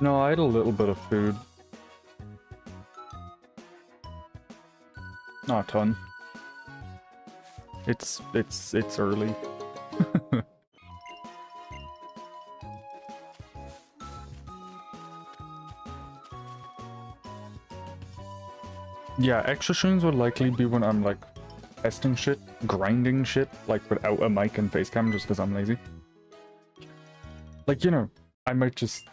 No, I had a little bit of food. Not a ton. It's early. Yeah, extra streams would likely be when I'm like testing shit, grinding shit, like without a mic and Facecam just because I'm lazy. Like, you know, I might just,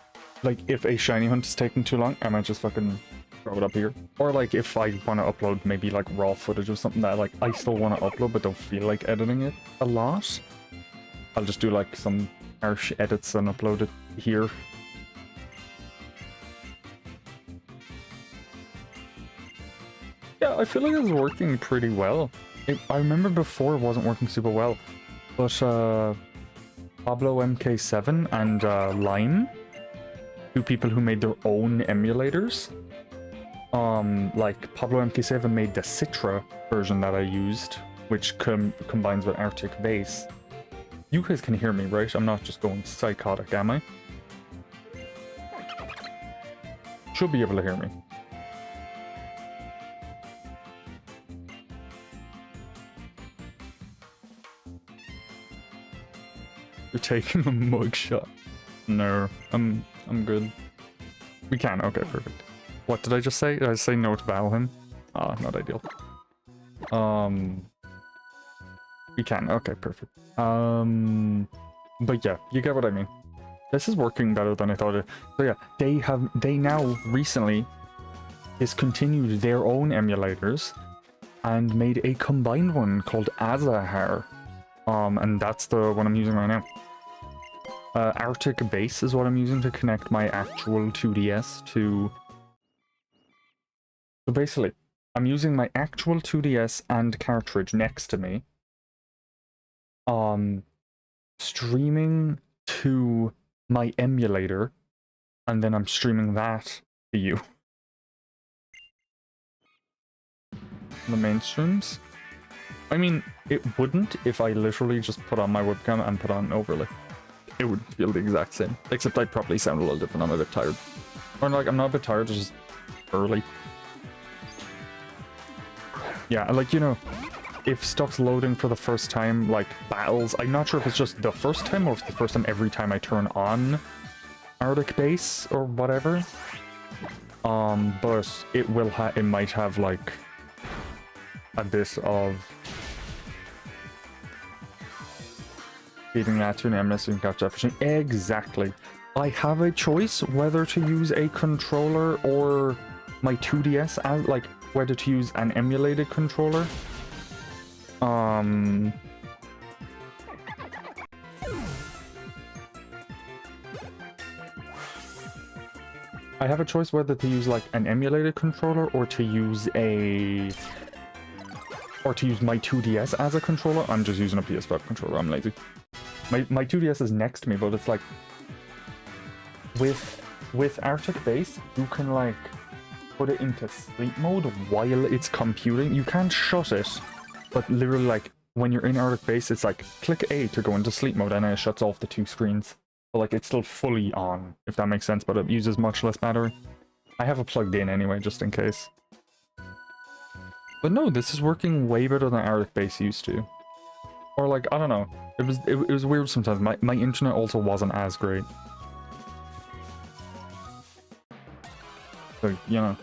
like, if a shiny hunt is taking too long, I might just fucking throw it up here. Or like if I want to upload maybe like raw footage or something that like I still want to upload but don't feel like editing it a lot, I'll just do like some harsh edits and upload it here. Yeah, I feel like it's working pretty well. I remember before it wasn't working super well, but Pablo MK7 and Lime, two people who made their own emulators. Like Pablo MK7 made the Citra version that I used, which combines with Arctic Base. You guys can hear me, right? I'm not just going psychotic, am I? Should be able to hear me. You're taking a mugshot. No, I'm good. We can. Okay, perfect. What did I just say? Did I say no to battle him? Ah, not ideal. We can. Okay, perfect. But yeah, you get what I mean. This is working better than I thought it. So yeah, they now recently discontinued their own emulators and made a combined one called Azahar. And that's the one I'm using right now. Arctic Base is what I'm using to connect my actual 2DS to... So basically, I'm using my actual 2DS and cartridge next to me. Streaming to my emulator, and then I'm streaming that to you. The main streams? I mean, it wouldn't if I literally just put on my webcam and put on an overlay. It would feel the exact same, except I'd probably sound a little different. I'm a bit tired. Or like, I'm not a bit tired, it's just early. Yeah, like, you know, if stuff's loading for the first time, like battles, I'm not sure if it's just the first time or if it's the first time every time I turn on Arctic Base or whatever. But it might have like a bit of feeding that to an MS and capture efficient. Exactly. I have a choice whether to use a controller or my 2DS as like whether to use an emulated controller. I have a choice whether to use like an emulated controller or to use my 2DS as a controller. I'm just using a PS5 controller. I'm lazy. My 2DS is next to me, but it's like with Arctic Base, you can like put it into sleep mode while it's computing. You can't shut it, but literally like when you're in Arctic Base, it's like click A to go into sleep mode and then it shuts off the two screens. But like it's still fully on, if that makes sense, but it uses much less battery. I have it plugged in anyway, just in case. But no, this is working way better than Arctic Base used to. Or like, I don't know. It was weird sometimes. My internet also wasn't as great. So, you know.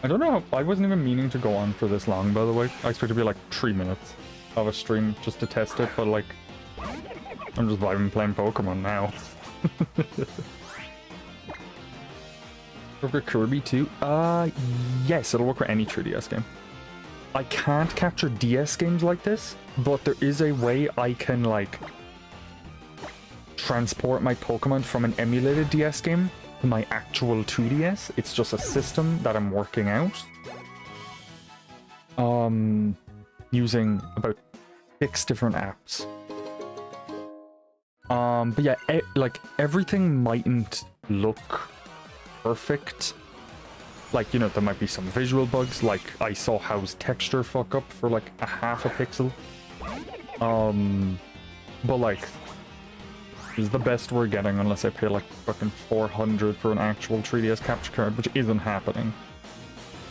I don't know how, I wasn't even meaning to go on for this long, by the way. I expect it to be like 3 minutes of a stream just to test it, but like, I'm just vibing playing Pokemon now. Work with Kirby too? Yes, it'll work with any 3DS game. I can't capture DS games like this, but there is a way I can like transport my Pokemon from an emulated DS game to my actual 2DS. It's just a system that I'm working out. Using about 6 different apps. But yeah, like everything mightn't look perfect. Like, you know, there might be some visual bugs, like I saw How's texture fuck up for like a half a pixel. But like, This is the best we're getting unless I pay like fucking 400 for an actual 3DS capture card, which isn't happening.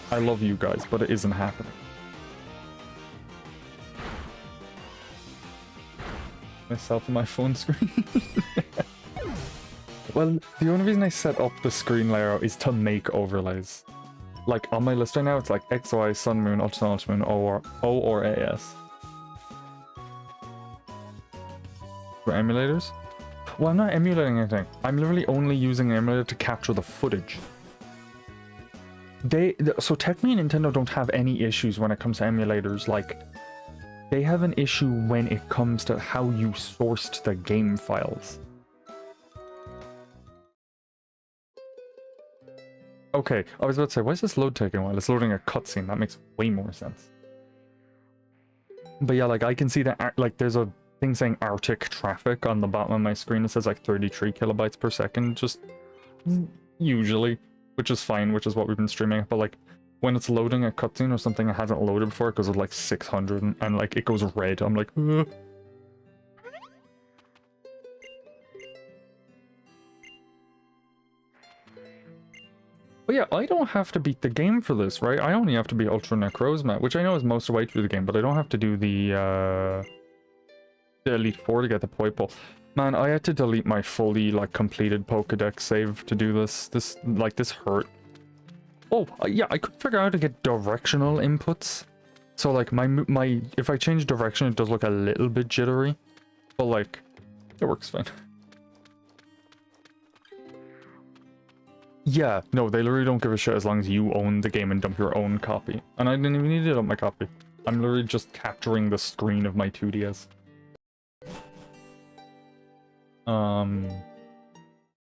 I love you guys, but it isn't happening. Myself on my phone screen. Well, the only reason I set up the screen layout is to make overlays. Like on my list right now, it's like X, Y, Sun, Moon, Ultra Sun, Moon, O or AS. For emulators? Well, I'm not emulating anything. I'm literally only using an emulator to capture the footage. So technically Nintendo don't have any issues when it comes to emulators. Like, they have an issue when it comes to how you sourced the game files. Okay, I was about to say, why is this load taking a while? It's loading a cutscene. That makes way more sense. But yeah, like, I can see that, like, there's a thing saying Arctic traffic on the bottom of my screen. It says, like, 33 kilobytes per second, just usually, which is fine, which is what we've been streaming. But, like, when it's loading a cutscene or something that hasn't loaded before, it goes with, like, 600, and like, it goes red. I'm like, ugh. But yeah, I don't have to beat the game for this, right? I only have to be Ultra Necrozma, which I know is most of the way through the game, but I don't have to do the Elite Four to get the Poiple. Man, I had to delete my fully, like, completed Pokédex save to do this. This hurt. Oh, yeah, I could figure out how to get directional inputs. So, like, if I change direction, it does look a little bit jittery. But, like, it works fine. Yeah, no, they literally don't give a shit as long as you own the game and dump your own copy. And I didn't even need to dump my copy. I'm literally just capturing the screen of my 2DS.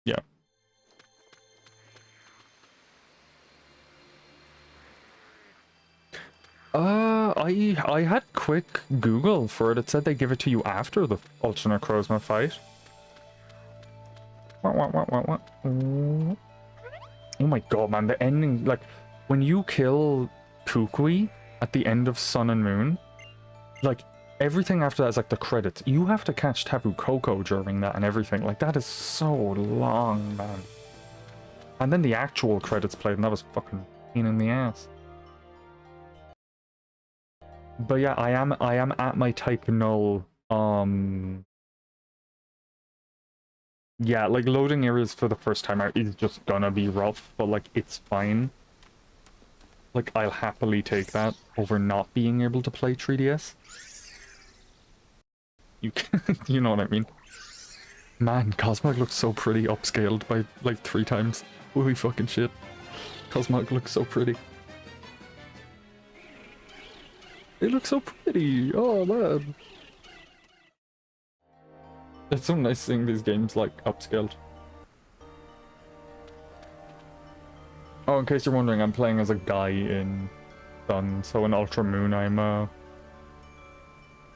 Yeah. I had quick Google for it. It said they give it to you after the Ultra Necrozma fight. What? Oh my god, man, the ending, like, when you kill Kukui at the end of Sun and Moon, like, everything after that is, like, the credits. You have to catch Tapu Koko during that and everything. Like, that is so long, man. And then the actual credits played, and that was fucking pain in the ass. But yeah, I am at my type null, yeah, like, loading areas for the first time out is just gonna be rough, but, like, it's fine. Like, I'll happily take that over not being able to play 3DS. You know what I mean. Man, Cosmog looks so pretty upscaled by, like, 3 times. Holy fucking shit. Cosmog looks so pretty. It looks so pretty! Oh, man! It's so nice seeing these games, like, upscaled. Oh, in case you're wondering, I'm playing as a guy in Sun, so in Ultra Moon I'm,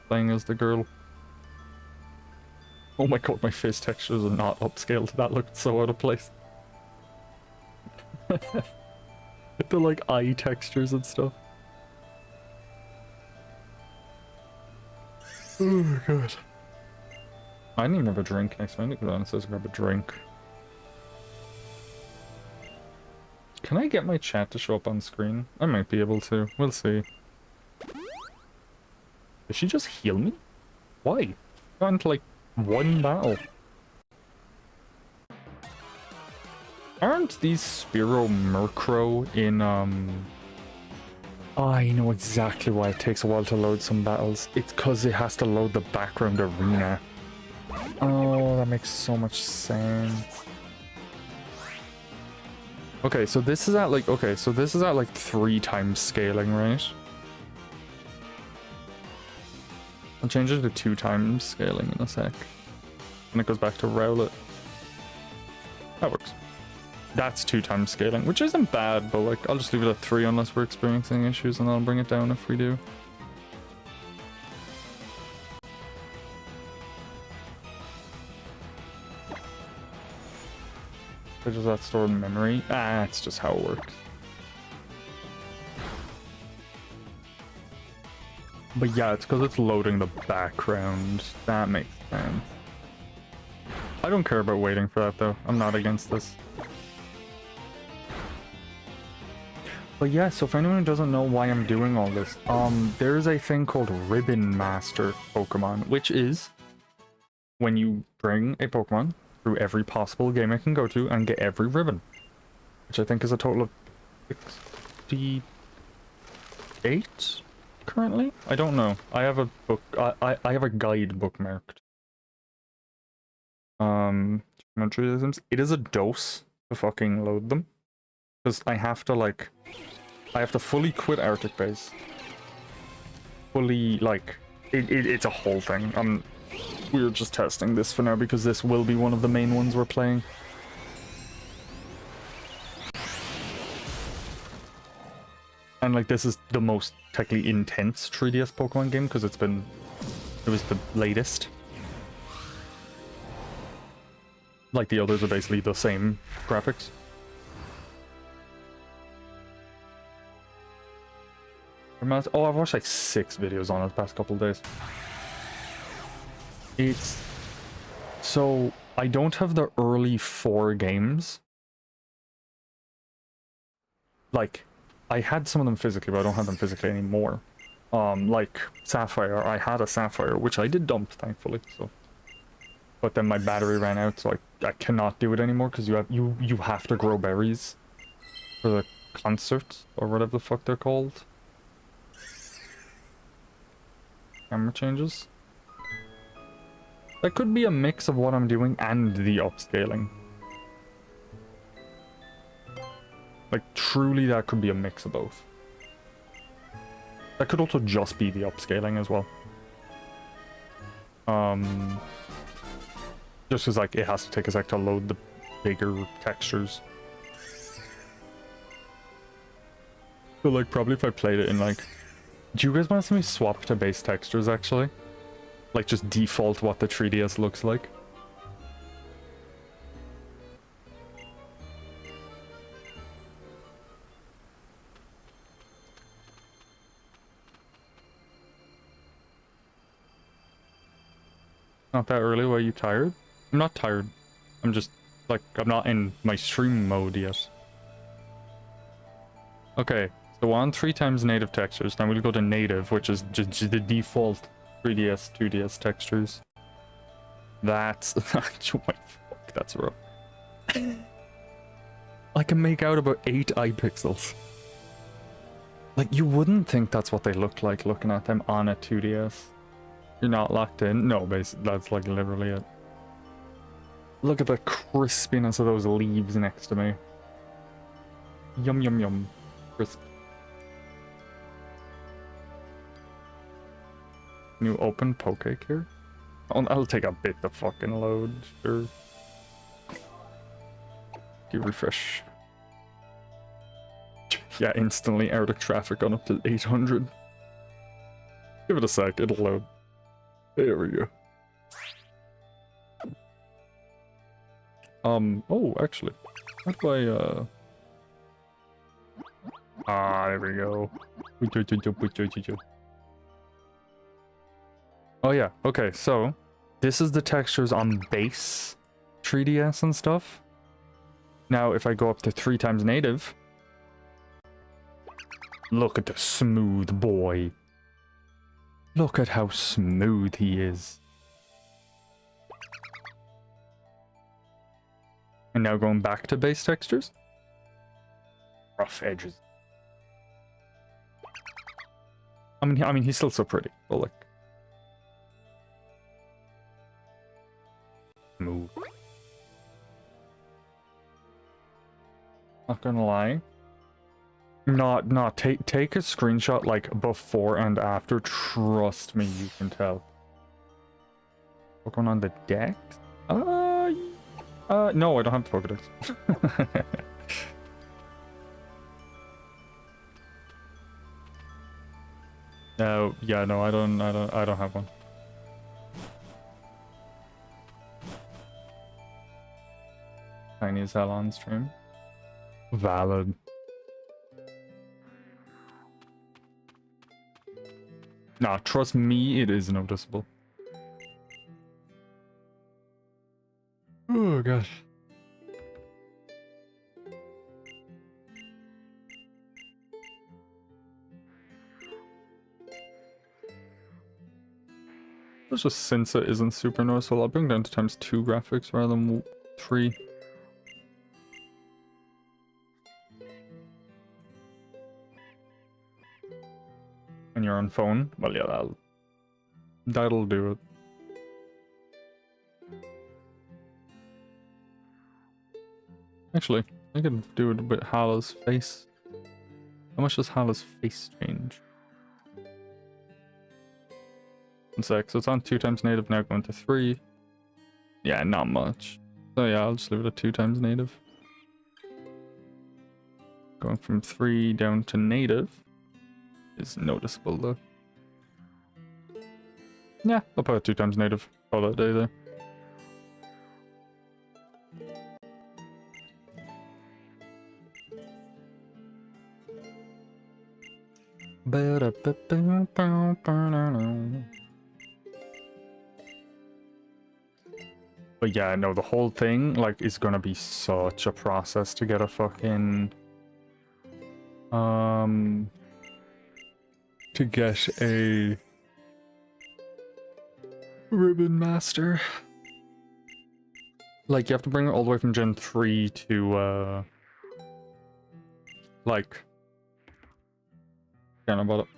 playing as the girl. Oh my god, my face textures are not upscaled. That looked so out of place. The, like, eye textures and stuff. Oh my god. I didn't even have a drink next time. I need to go downstairs and grab a drink. Can I get my chat to show up on screen? I might be able to. We'll see. Did she just heal me? Why? Got into, like, 1 battle. Aren't these Spiro Murkrow in, I know exactly why it takes a while to load some battles. It's because it has to load the background arena. Oh, that makes so much sense. Okay, so this is at, like, 3 times scaling, right? I'll change it to 2 times scaling in a sec. And it goes back to Rowlet. That works. That's 2 times scaling, which isn't bad, but, like, I'll just leave it at 3 unless we're experiencing issues, and I'll bring it down if we do. Which is that stored in memory? Ah, it's just how it works. But yeah, it's because it's loading the background. That makes sense. I don't care about waiting for that though. I'm not against this. But yeah, so if anyone doesn't know why I'm doing all this, there's a thing called Ribbon Master Pokemon, which is when you bring a Pokemon through every possible game it can go to and get every ribbon, which I think is a total of 68 currently. I don't know. I have a book. I have a guide bookmarked. It is a dose to fucking load them, because I have to like. I have to fully quit Arctic Base. Fully, like, it's a whole thing. We're just testing this for now because this will be one of the main ones we're playing. And, like, this is the most technically intense 3DS Pokemon game because it was the latest. Like, the others are basically the same graphics. Oh, I've watched like 6 videos on it the past couple of days. So I don't have the early 4 games. Like, I had some of them physically, but I don't have them physically anymore. Like Sapphire, I had a Sapphire, which I did dump, thankfully. So, but then my battery ran out, so I cannot do it anymore because you have to grow berries for the concerts or whatever the fuck they're called. Camera changes. That could be a mix of what I'm doing and the upscaling. Like, truly that could be a mix of both. That could also just be the upscaling as well. Just because, like, it has to take a sec to load the bigger textures. So, like, probably if I played it in, like... Do you guys want to see me swap to base textures, actually? Like, just default what the 3DS looks like? Not that early, why are you tired? I'm not tired. I'm just, like, I'm not in my stream mode yet. Okay, so on 3x native textures. Now we'll go to native, which is just the default 3DS, 2DS textures. That's... oh my fuck, that's rough. I can make out about 8 eye pixels. Like, you wouldn't think that's what they look like looking at them on a 2DS. You're not locked in? No, basically, that's like literally it. Look at the crispiness of those leaves next to me. Yum, yum, yum. Crisp. New open Poke here? Oh, that'll take a bit to fucking load, sure. You refresh. Yeah, instantly Arctic traffic on up to 800. Give it a sec, it'll load. There we go. Oh, actually. How do I, there we go. Oh yeah, okay, so this is the textures on base 3DS and stuff. Now, if I go up to 3x native, look at the smooth boy. Look at how smooth he is. And now going back to base textures. Rough edges. I mean, he's still so pretty, but like... Smooth. Not gonna lie. Take a screenshot like before and after. Trust me, you can tell. What's going on the deck? No, I don't have the Pokedex. No, yeah, no, I don't have one. Tiny as hell on stream. Valid. Nah, trust me, it is noticeable. god. It's just since it isn't super noticeable, I'll bring down to ×2 graphics rather than 3. When you're on phone, well yeah, that'll do it. Actually, I could do it with Hala's face. How much does Hala's face change? 1 sec, so it's on 2 times native, now going to 3. Yeah, not much. So yeah, I'll just leave it at 2 times native. Going from 3 down to native is noticeable though. Yeah, I'll put it 2 times native. Call it a day there. But yeah, no, the whole thing, like, is gonna be such a process to get a fucking... to get a... ribbon master. Like, you have to bring it all the way from Gen 3 to, like... I don't know about it.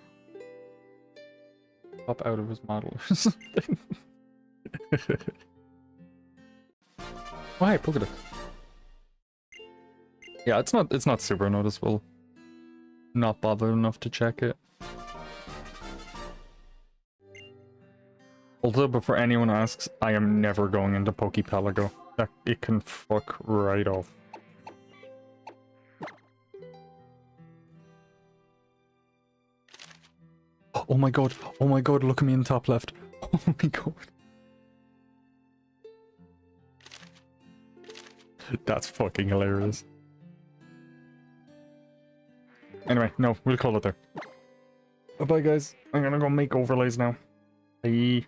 Pop out of his model or something. Oh, hey, Pokedex. Yeah, it's not super noticeable. Not bothered enough to check it. Although, before anyone asks, I am never going into Pokepelago. That it can fuck right off. Oh my god, look at me in the top left. Oh my god. That's fucking hilarious. Anyway, no, we'll call it there. Bye-bye, guys. I'm gonna go make overlays now. Bye.